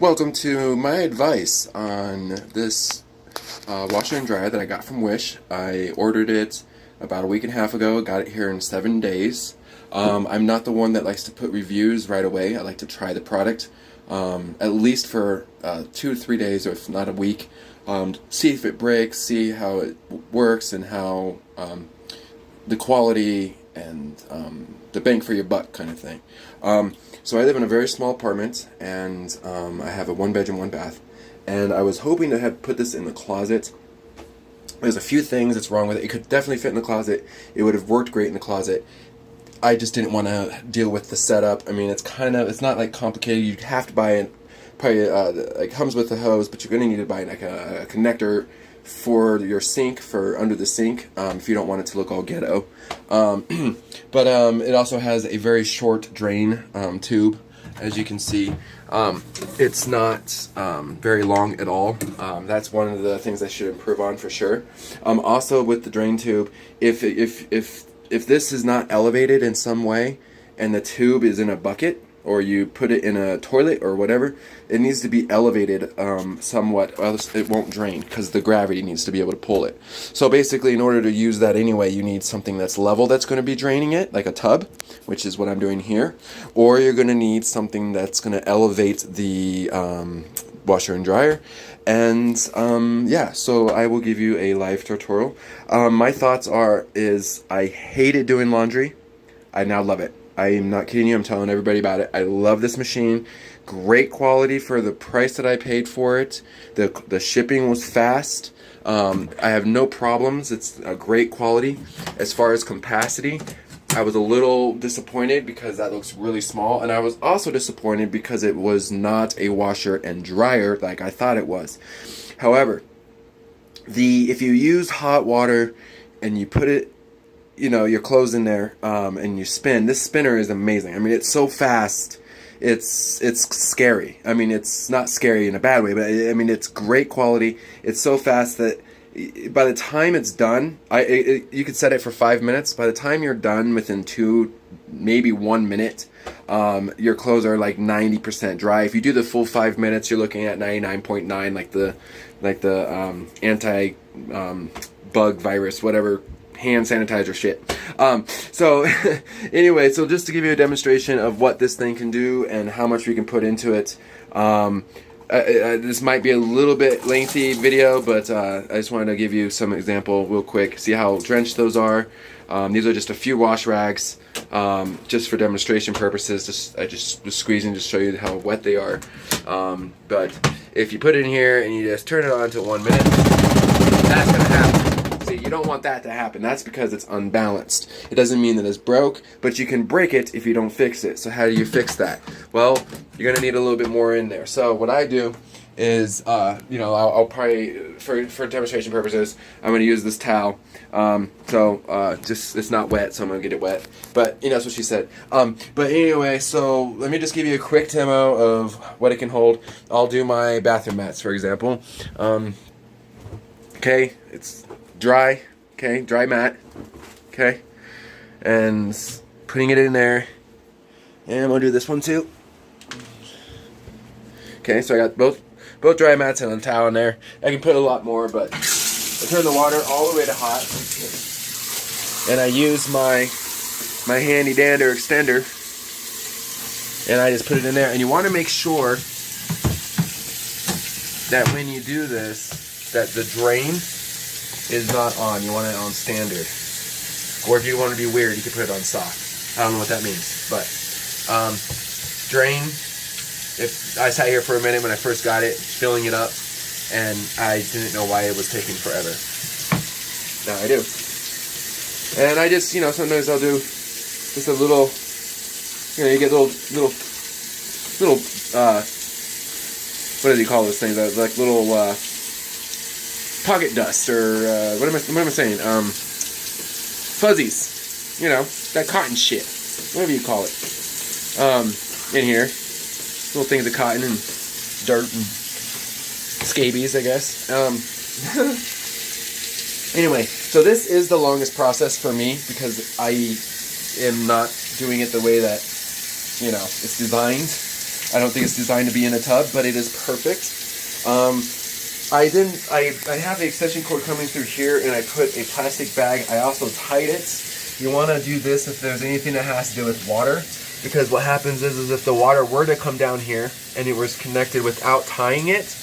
Welcome to my advice on this washer and dryer that I got from Wish. I ordered it about a week and a half ago. Got it here in 7 days. I'm not the one that likes to put reviews right away. I like to try the product at least for 2 to 3 days, or if not a week. See if it breaks, see how it works, and how the quality and the bang for your buck kind of thing. So I live in a very small apartment, and I have a 1 bedroom, 1 bath, and I was hoping to have put this in the closet. There's a few things that's wrong with it. It could definitely fit in the closet. It would have worked great in the closet. I just didn't want to deal with the setup. I mean, it's not like complicated. You have to buy it. Probably it comes with a hose, but you're going to need to buy like a connector for your sink, for under the sink, if you don't want it to look all ghetto. But it also has a very short drain tube, as you can see. It's not very long at all. That's one of the things I should improve on for sure. Also with the drain tube, if this is not elevated in some way and the tube is in a bucket, or you put it in a toilet or whatever, it needs to be elevated somewhat, else it won't drain, because the gravity needs to be able to pull it. So basically, in order to use that anyway, you need something that's level that's going to be draining it, like a tub, which is what I'm doing here, or you're going to need something that's going to elevate the washer and dryer. And yeah, so I will give you a live tutorial. My thoughts is I hated doing laundry. I now love it. I am not kidding you. I'm telling everybody about it. I love this machine. Great quality for the price that I paid for it. The shipping was fast. I have no problems. It's a great quality. As far as capacity, I was a little disappointed because that looks really small, and I was also disappointed because it was not a washer and dryer like I thought it was. However, if you use hot water and you put it, your clothes in there, and you spin. This spinner is amazing. I mean, it's so fast. It's scary. I mean, it's not scary in a bad way, but I mean, it's great quality. It's so fast that by the time it's done, you could set it for 5 minutes. By the time you're done, within 2, maybe 1 minute, your clothes are like 90% dry. If you do the full 5 minutes, you're looking at 99.9, like the anti bug virus, whatever, hand sanitizer shit. So anyway, so just to give you a demonstration of what this thing can do and how much we can put into it, this might be a little bit lengthy video, but I just wanted to give you some example real quick. See how drenched those are. These are just a few wash rags, just for demonstration purposes. I just was squeezing to show you how wet they are. But if you put it in here and you just turn it on to 1 minute, that's gonna happen. See, you don't want that to happen. That's because it's unbalanced. It doesn't mean that it's broke, but you can break it if you don't fix it. So how do you fix that? Well, you're going to need a little bit more in there. So what I do is, I'll probably, for demonstration purposes, I'm going to use this towel. Just, it's not wet, so I'm going to get it wet. But, that's what she said. But anyway, so let me just give you a quick demo of what it can hold. I'll do my bathroom mats, for example. Okay, it's dry, okay, dry mat, okay, and putting it in there, and I'm gonna do this one too. Okay, so I got both dry mats and a towel in there. I can put a lot more, but I turn the water all the way to hot, and I use my handy dander extender, and I just put it in there. And you want to make sure that when you do this, that the drain is not on. You want it on standard. Or if you want to be weird, you can put it on soft. I don't know what that means. But drain, if I sat here for a minute when I first got it, filling it up, and I didn't know why it was taking forever. Now I do. And I just, sometimes I'll do just a little, you get little what do you call those things? Like little pocket dust, or what am I saying? Fuzzies, that cotton shit, whatever you call it, in here, little things of cotton and dirt and scabies, I guess. Anyway, so this is the longest process for me because I am not doing it the way that it's designed. I don't think it's designed to be in a tub, but it is perfect. I have the extension cord coming through here, and I put a plastic bag. I also tied it. You want to do this if there's anything that has to do with water, because what happens is if the water were to come down here and it was connected without tying it,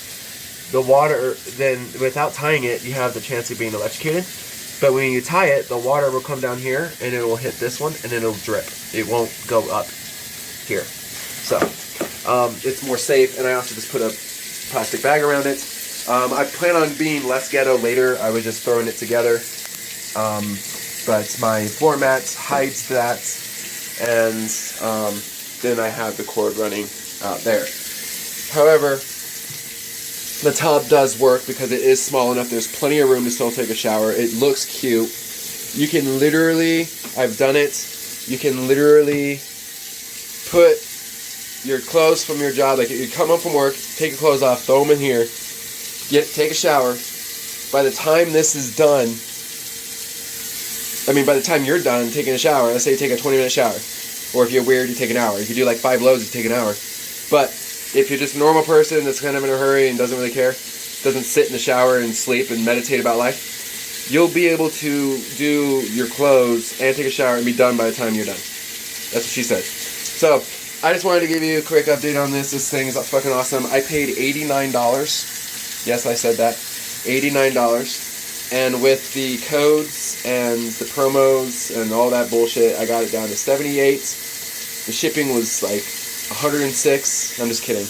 the water, then without tying it, you have the chance of being electrocuted. But when you tie it, the water will come down here and it will hit this one and it'll drip. It won't go up here. So it's more safe, and I also just put a plastic bag around it. I plan on being less ghetto later. I was just throwing it together. But my floor mat hides that, and then I have the cord running out there. However, the tub does work because it is small enough. There's plenty of room to still take a shower. It looks cute. You can literally, I've done it, you can literally put your clothes from your job, like you come home from work, take your clothes off, throw them in here, take a shower. By the time this is done, by the time you're done taking a shower, let's say you take a 20-minute shower, or if you're weird, you take an hour. If you do like 5 loads, you take an hour. But if you're just a normal person that's kind of in a hurry and doesn't really care, doesn't sit in the shower and sleep and meditate about life, you'll be able to do your clothes and take a shower and be done by the time you're done. That's what she said. So, I just wanted to give you a quick update on this. This thing is fucking awesome. I paid $89. Yes, I said that. $89. And with the codes and the promos and all that bullshit, I got it down to $78. The shipping was like $106. I'm just kidding.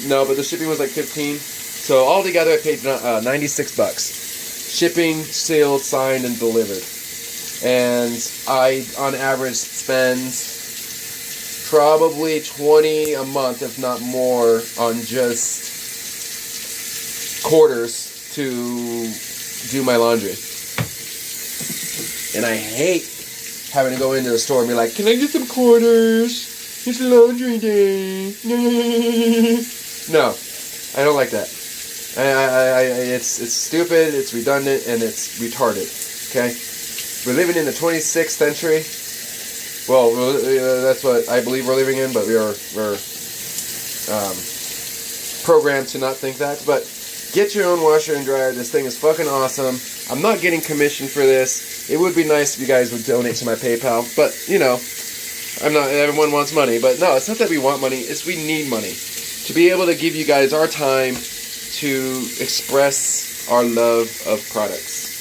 No, but the shipping was like $15. So altogether, I paid $96. Shipping, sealed, signed, and delivered. And I, on average, spend probably $20 a month, if not more, on just quarters to do my laundry. And I hate having to go into the store and be like, can I get some quarters? It's laundry day. No, I don't like that. It's stupid, it's redundant, and it's retarded. Okay? We're living in the 26th century. Well, that's what I believe we're living in, but we're programmed to not think that. But get your own washer and dryer. This thing is fucking awesome. I'm not getting commission for this. It would be nice if you guys would donate to my PayPal, but you know, everyone wants money. But no, it's not that we want money, it's we need money to be able to give you guys our time to express our love of products.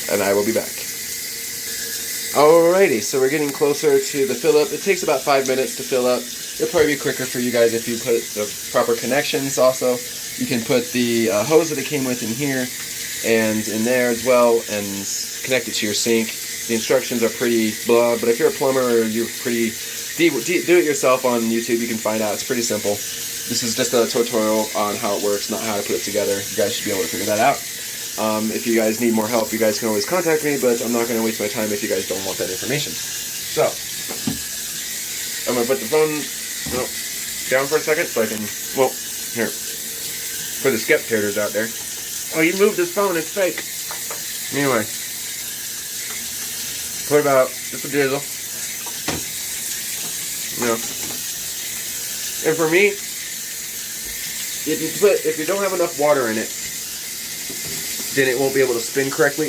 And I will be back. Alrighty, so we're getting closer to the fill up. It takes about 5 minutes to fill up. It'll probably be quicker for you guys if you put the proper connections. Also, you can put the hose that it came with in here and in there as well, and connect it to your sink. The instructions are pretty blah, but if you're a plumber or you're pretty do it yourself on YouTube, you can find out. It's pretty simple. This is just a tutorial on how it works, not how to put it together. You guys should be able to figure that out. If you guys need more help, you guys can always contact me, but I'm not going to waste my time if you guys don't want that information. So, I'm going to put the phone down for a second so I can, well, here, for the skeptators out there. Oh, he moved his phone, it's fake. Anyway, put about just a drizzle. You know. And for me, if you don't have enough water in it, then it won't be able to spin correctly.